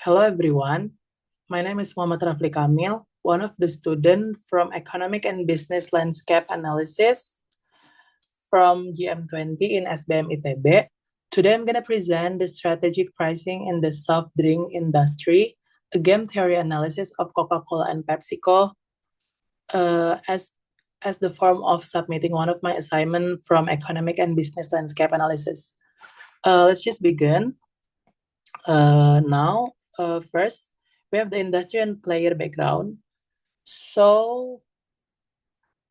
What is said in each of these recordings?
Hello everyone, my name is Muhammad Rafli Kamil, one of the students from Economic and Business Landscape Analysis from GM20 in SBM ITB. Today I'm going to present the strategic pricing in the soft drink industry, a game theory analysis of Coca-Cola and PepsiCo as the form of submitting one of my assignment from Economic and Business Landscape Analysis. Let's just begin. First, we have the industry and player background. So,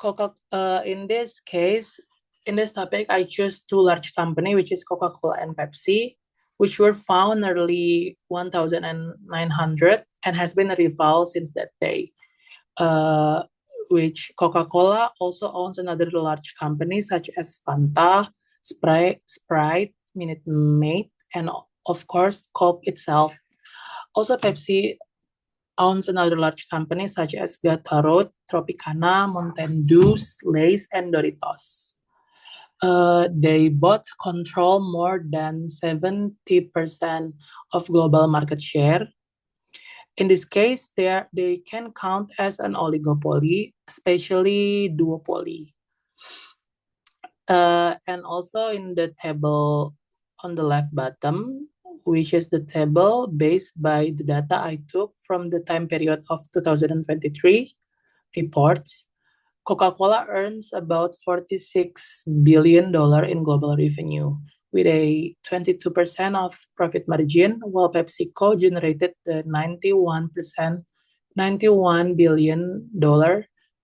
in this case, in this topic, I choose two large company, which is Coca-Cola and Pepsi, which were found early 1900 and has been a rival since that day. Which Coca-Cola also owns another large company such as Fanta, Sprite, Minute Maid, and of course Coke itself. Also, Pepsi owns another large company such as Gatorade, Tropicana, Mountain Dew, Lay's, and Doritos. They both control more than 70% of global market share. In this case, they can count as an oligopoly, especially duopoly. And also in the table on the left bottom, which is the table based by the data I took from the time period of 2023 reports, Coca-Cola earns about $46 billion in global revenue with a 22% of profit margin, while PepsiCo generated the 91%, $91 billion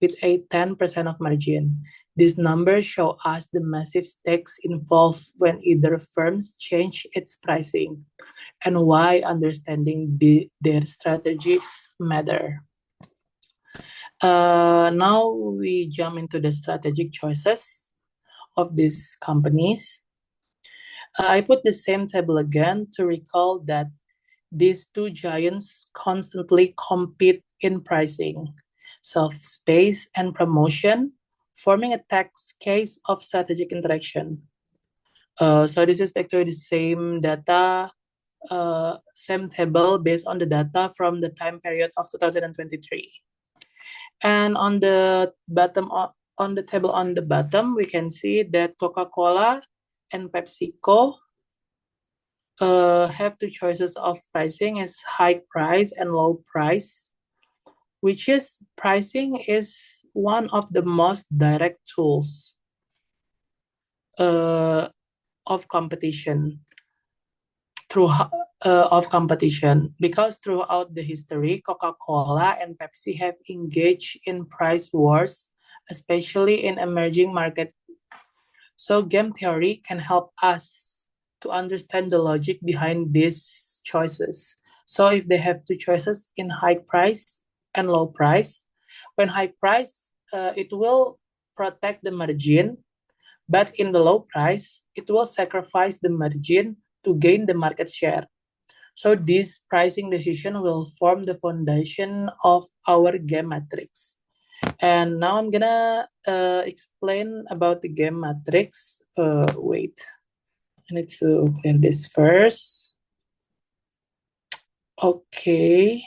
with a 10% of margin. These numbers show us the massive stakes involved when either firms change its pricing and why understanding their strategies matter. Now we jump into the strategic choices of these companies. I put the same table again to recall that these two giants constantly compete in pricing, self-space, and promotion, forming a text case of strategic interaction. So this is actually the same data, same table based on the data from the time period of 2023. And on the bottom, on the table on the bottom, we can see that Coca-Cola and PepsiCo have two choices of pricing as high price and low price, which is pricing is one of the most direct tools of competition because throughout the history, Coca-Cola and Pepsi have engaged in price wars, especially in emerging markets. So game theory can help us to understand the logic behind these choices. So if they have two choices in high price and low price, when high price, it will protect the margin, but in the low price, it will sacrifice the margin to gain the market share. So this pricing decision will form the foundation of our game matrix. And now I'm gonna explain about the game matrix. Wait, I need to clear this first. Okay.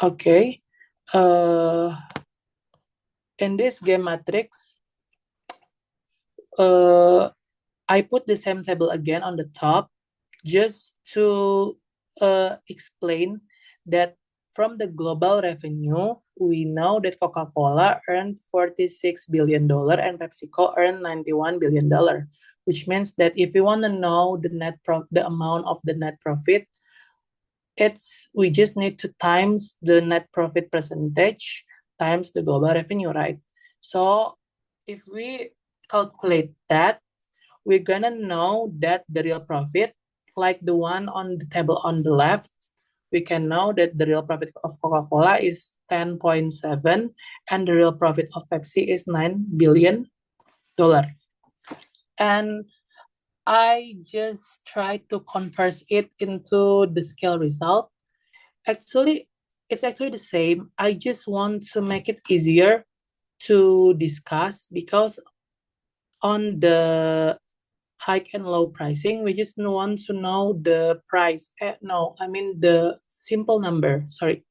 Okay. In this game matrix, I put the same table again on the top just to explain that from the global revenue, we know that Coca-Cola earned $46 billion and PepsiCo earned $91 billion, which means that if you want to know the amount of the net profit, we just need to times the net profit percentage times the global revenue, right? So if we calculate that, we're gonna know that the real profit, like the one on the table on the left, we can know that the real profit of Coca-Cola is 10.7 and the real profit of Pepsi is $9 billion. And I just try to convert it into the scale result. Actually, it's actually the same. I just want to make it easier to discuss because on the high and low pricing, we just want to know the price. No, I mean the simple number. Sorry,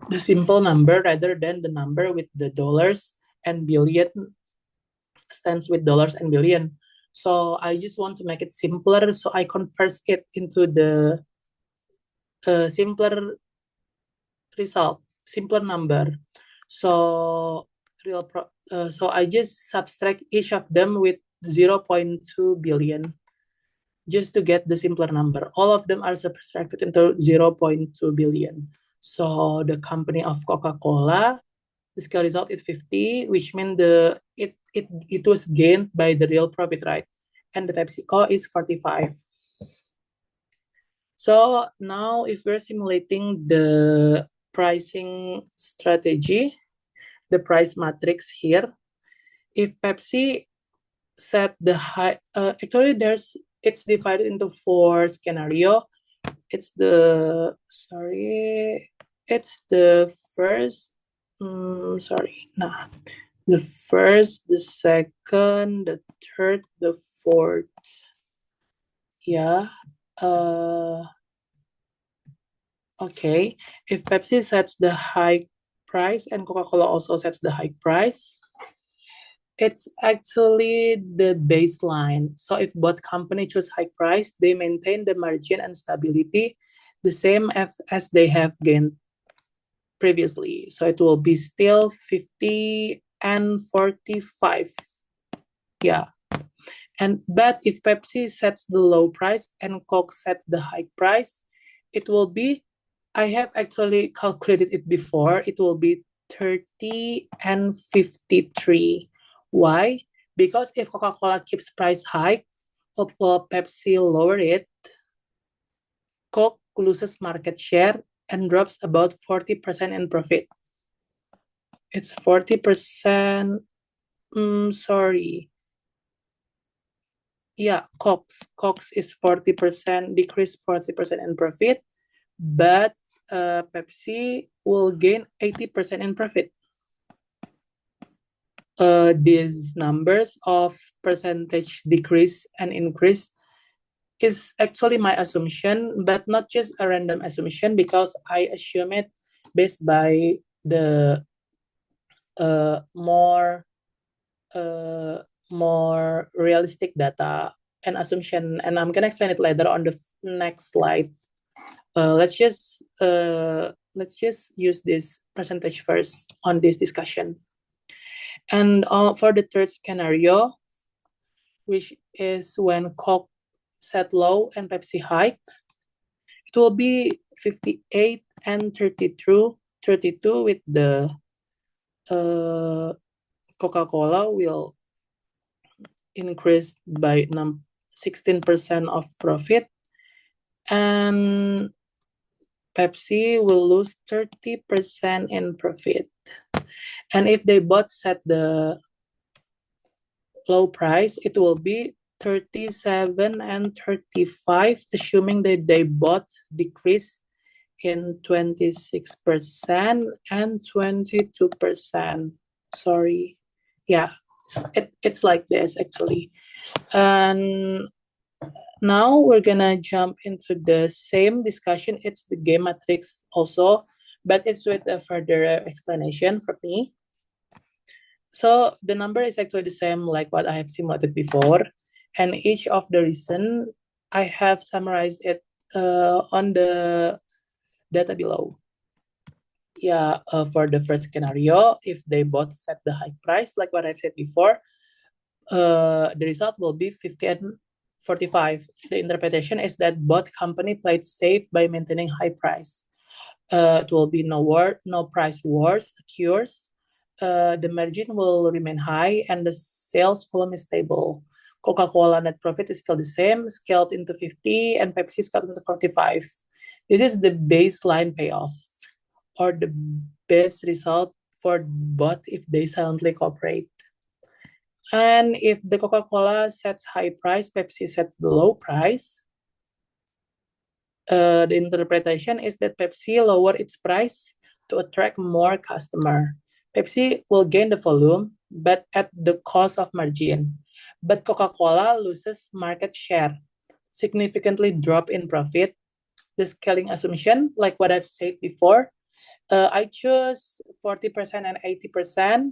the simple number rather than the number with the dollars and billion stands with dollars and billion. So I just want to make it simpler. So I convert it into the simpler result, simpler number. So so I just subtract each of them with 0.2 billion just to get the simpler number. All of them are subtracted into 0.2 billion. So the company of Coca-Cola, the scale result is 50, which means it was gained by the real profit, right? And the PepsiCo is 45. So now if we're simulating the pricing strategy, the price matrix here, if Pepsi set the high, actually it's divided into 4 scenario. It's the first, the first, the second, the third, the fourth. Yeah. Okay. If Pepsi sets the high price and Coca-Cola also sets the high price, it's actually the baseline. So if both companies choose high price, they maintain the margin and stability the same as they have gained previously. So it will be still 50 and 45. Yeah. But if Pepsi sets the low price and Coke set the high price, it will be, I have actually calculated it before, it will be 30 and 53. Why? Because if Coca-Cola keeps price high, while Pepsi lower it, Coke loses market share and drops about 40% in profit. It's 40%, sorry. Yeah, Cox is 40%, decrease 40% in profit, but Pepsi will gain 80% in profit. These numbers of percentage decrease and increase is actually my assumption, but not just a random assumption because I assume it based by the more realistic data and assumption, and I'm gonna explain it later on the next slide. Let's just use this percentage first on this discussion. And for the third scenario, which is when Coke set low and Pepsi high, it will be 58 and 32 with the Coca-Cola will increase by 16% of profit, and Pepsi will lose 30% in profit. And if they both set the low price, it will be 37 and 35, assuming that they both decrease in 26% and 22%. Sorry. Yeah, it's like this actually. And now we're gonna jump into the same discussion. It's the game matrix also, but it's with a further explanation for me. So the number is actually the same like what I have simulated before, and each of the reason I have summarized it on the data below. Yeah, for the first scenario, if they both set the high price, like what I've said before, the result will be 50 and 45. The interpretation is that both company played safe by maintaining high price. It will be no price wars occurs. The margin will remain high and the sales volume is stable. Coca-Cola net profit is still the same, scaled into 50, and Pepsi scaled into 45. This is the baseline payoff, or the best result for both if they silently cooperate. And if the Coca-Cola sets high price, Pepsi sets the low price, the interpretation is that Pepsi lower its price to attract more customer. Pepsi will gain the volume, but at the cost of margin. But Coca-Cola loses market share, significantly drop in profit. The scaling assumption, like what I've said before, I choose 40% and 80%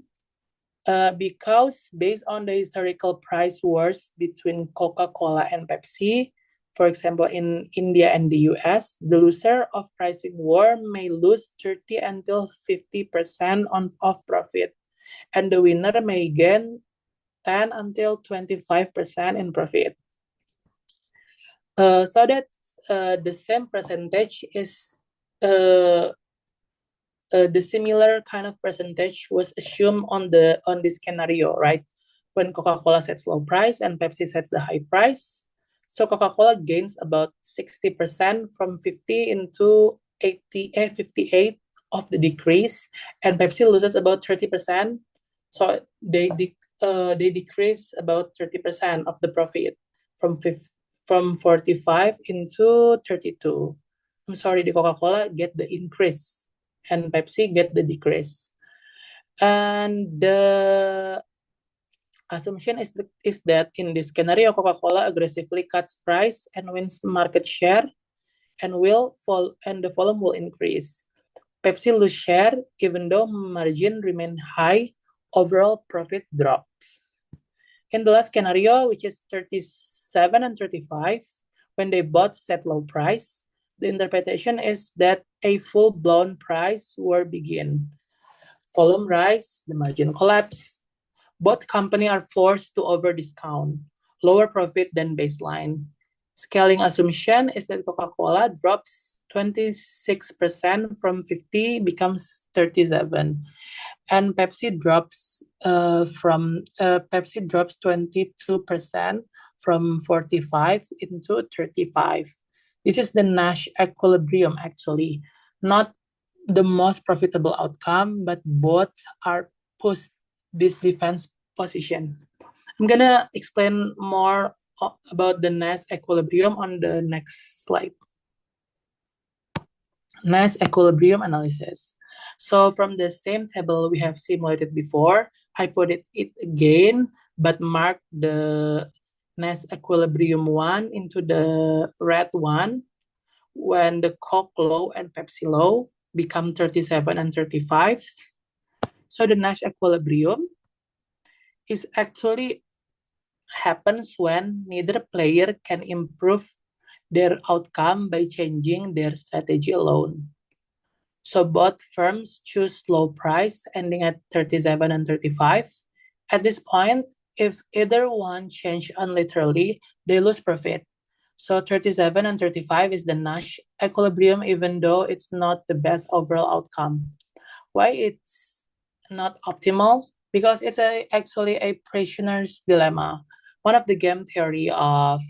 because based on the historical price wars between Coca-Cola and Pepsi, for example, in India and the US, the loser of pricing war may lose 30 until 50% of profit, and the winner may gain 10 until 25% in profit. So that the same percentage is the similar kind of percentage was assumed on this scenario, right? When Coca-Cola sets low price and Pepsi sets the high price, so Coca-Cola gains about 60% from 50 into 58 of the decrease, and Pepsi loses about 30%. So they decrease about 30% of the profit from 45 into 32. I'm sorry, the Coca-Cola get the increase and Pepsi get the decrease. And the assumption is that in this scenario, Coca-Cola aggressively cuts price and wins market share, and the volume will increase. Pepsi lose share even though margin remain high, overall profit drops. In the last scenario, which is 37 and 35, when they both set low price, the interpretation is that a full-blown price war begin. Volume rise, the margin collapse. Both companies are forced to over-discount, lower profit than baseline. Scaling assumption is that Coca-Cola drops 26% from 50 becomes 37, and Pepsi drops 22% from 45 into 35. This is the Nash equilibrium actually, not the most profitable outcome, but both are pushed this defense position. I'm gonna explain more about the Nash equilibrium on the next slide. Nash equilibrium analysis. So from the same table we have simulated before, I put it again, but mark the Nash equilibrium 1 into the red one when the Coke low and Pepsi low become 37 and 35. So the Nash equilibrium is actually happens when neither player can improve their outcome by changing their strategy alone. So both firms choose low price ending at 37 and 35. At this point, if either one change unilaterally, they lose profit. So 37 and 35 is the Nash equilibrium, even though it's not the best overall outcome. Why it's not optimal? Because it's actually a prisoner's dilemma, one of the game theory of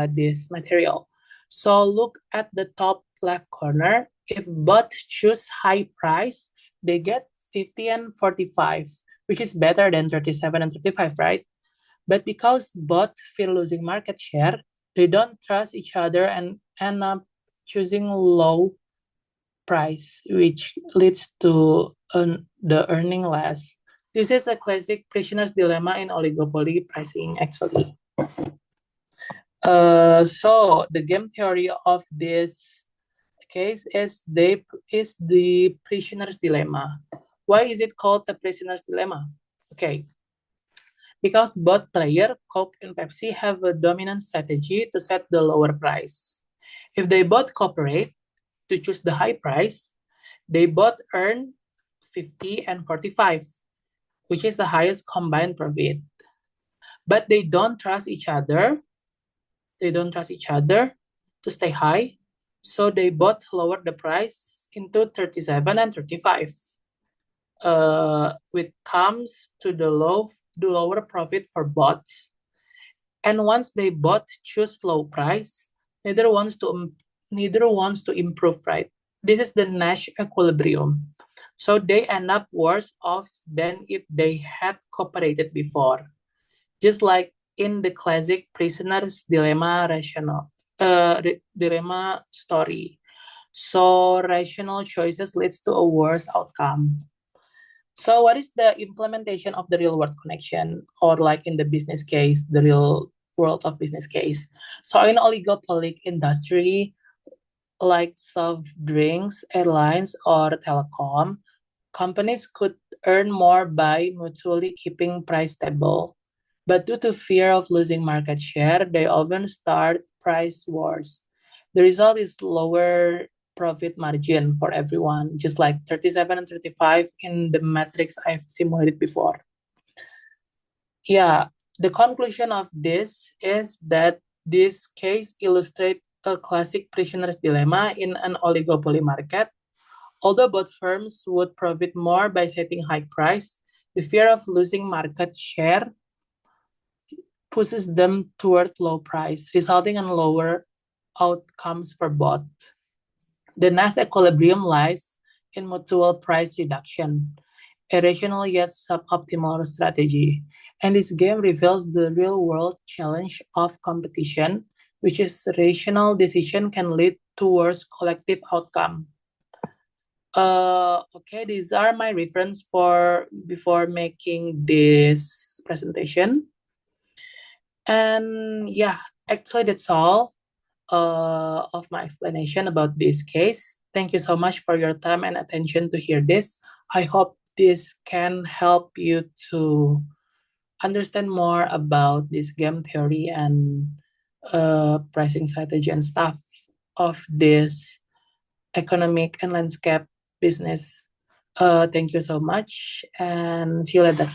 this material. So look at the top left corner. If both choose high price, they get 50 and 45, which is better than 37 and 35, right? But because both fear losing market share, they don't trust each other and end up choosing low price, which leads to the earning less. This is a classic prisoner's dilemma in oligopoly pricing, actually. So the game theory of this case is the prisoner's dilemma. Why is it called the prisoner's dilemma? Okay, because both player, Coke and Pepsi, have a dominant strategy to set the lower price. If they both cooperate to choose the high price, they both earn 50 and 45, which is the highest combined profit. But they don't trust each other. They don't trust each other to stay high. So they both lower the price into 37 and 35. Which comes to the lower profit for both. And once they both choose low price, neither wants to improve, right? This is the Nash equilibrium. So they end up worse off than if they had cooperated before. Just like in the classic prisoner's dilemma dilemma story. So rational choices leads to a worse outcome. So what is the implementation of the real world connection, or like in the business case, the real world of business case? So in oligopolic industry, like soft drinks, airlines, or telecom, companies could earn more by mutually keeping price stable. But due to fear of losing market share, they often start price wars. The result is lower profit margin for everyone, just like 37 and 35 in the matrix I've simulated before. Yeah, the conclusion of this is that this case illustrates a classic prisoner's dilemma in an oligopoly market. Although both firms would profit more by setting high price, the fear of losing market share pushes them toward low price, resulting in lower outcomes for both. The next equilibrium lies in mutual price reduction, a rational yet suboptimal strategy. And this game reveals the real world challenge of competition, which is rational decision can lead towards collective outcome. Okay, these are my reference for before making this presentation. And yeah, actually that's all of my explanation about this case. Thank you so much for your time and attention to hear this. I hope this can help you to understand more about this game theory and pricing strategy and stuff of this economic and landscape business. Thank you so much and see you later.